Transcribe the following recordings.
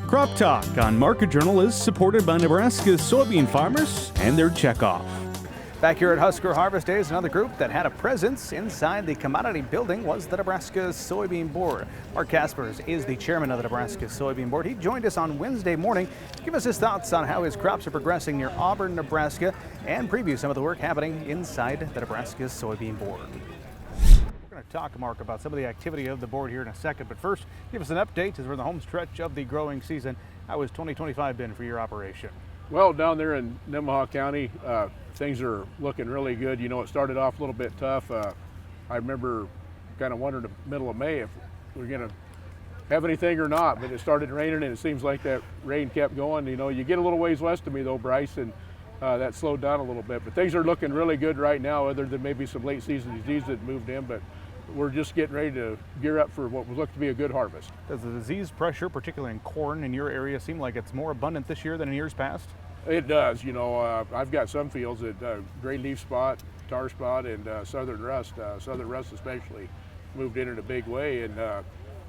Crop Talk on Market Journal is supported by Nebraska soybean farmers and their checkoff. Back here at Husker Harvest Days, another group that had a presence inside the commodity building was the Nebraska Soybean Board. Mark Caspers is the chairman of the Nebraska Soybean Board. He joined us on Wednesday morning to give us his thoughts on how his crops are progressing near Auburn, Nebraska, and preview some of the work happening inside the Nebraska Soybean Board. We're going to talk, Mark, about some of the activity of the board here in a second, but first, give us an update as we're in the home stretch of the growing season. How has 2025 been for your operation? Well, down there in Nemaha County, things are looking really good. You know, it started off a little bit tough. I remember kind of wondering in the middle of May if we're going to have anything or not, but it started raining and it seems like that rain kept going. You know, you get a little ways west of me though, Bryce, and that slowed down a little bit. But things are looking really good right now, other than maybe some late season disease that moved in, but we're just getting ready to gear up for what will look to be a good harvest. Does the disease pressure, particularly in corn in your area, seem like it's more abundant this year than in years past? It does. You know, I've got some fields that gray leaf spot, tar spot, and southern rust especially, moved in a big way, and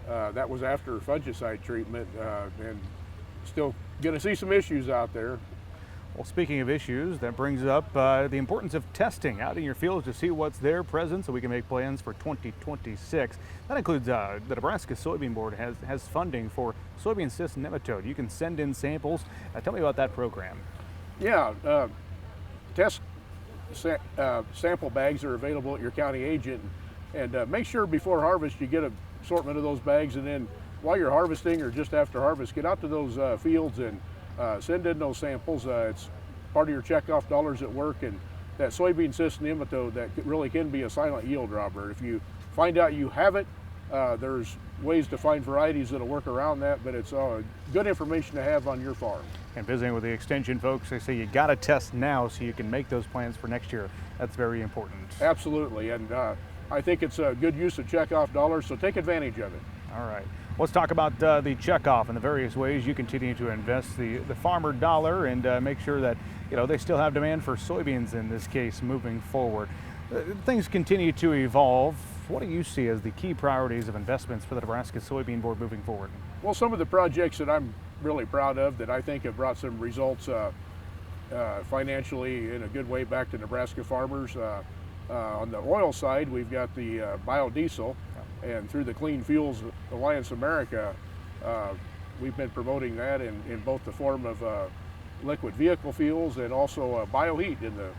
that was after fungicide treatment, and still going to see some issues out there. Well, speaking of issues, that brings up the importance of testing out in your fields to see what's there present so we can make plans for 2026. That includes the Nebraska Soybean Board has funding for soybean cyst nematode. You can send in samples. Tell me about that program. Yeah, sample bags are available at your county agent, and make sure before harvest you get an assortment of those bags, and then while you're harvesting or just after harvest, get out to those fields and send in those samples. It's part of your checkoff dollars at work, and that soybean cyst nematode that really can be a silent yield robber. If you find out you have it, there's ways to find varieties that'll work around that, but it's good information to have on your farm. And visiting with the extension folks, they say you got to test now so you can make those plans for next year. That's very important. Absolutely, and I think it's a good use of checkoff dollars, so take advantage of it. All right. Let's talk about the checkoff and the various ways you continue to invest the farmer dollar and make sure that they still have demand for soybeans in this case moving forward. Things continue to evolve. What do you see as the key priorities of investments for the Nebraska Soybean Board moving forward? Well, some of the projects that I'm really proud of that I think have brought some results financially in a good way back to Nebraska farmers. On the oil side, we've got the biodiesel. And through the Clean Fuels Alliance America, we've been promoting that in both the form of liquid vehicle fuels and also bioheat in the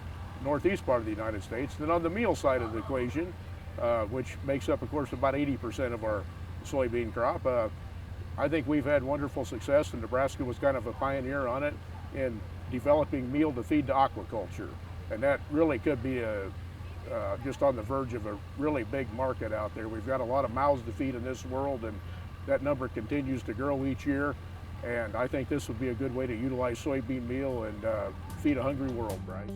northeast part of the United States. Then on the meal side of the equation, which makes up, of course, about 80% of our soybean crop, I think we've had wonderful success, and Nebraska was kind of a pioneer on it in developing meal to feed to aquaculture. And that really could be just on the verge of a really big market out there. We've got a lot of mouths to feed in this world, and that number continues to grow each year. And I think this would be a good way to utilize soybean meal and feed a hungry world, Bryce.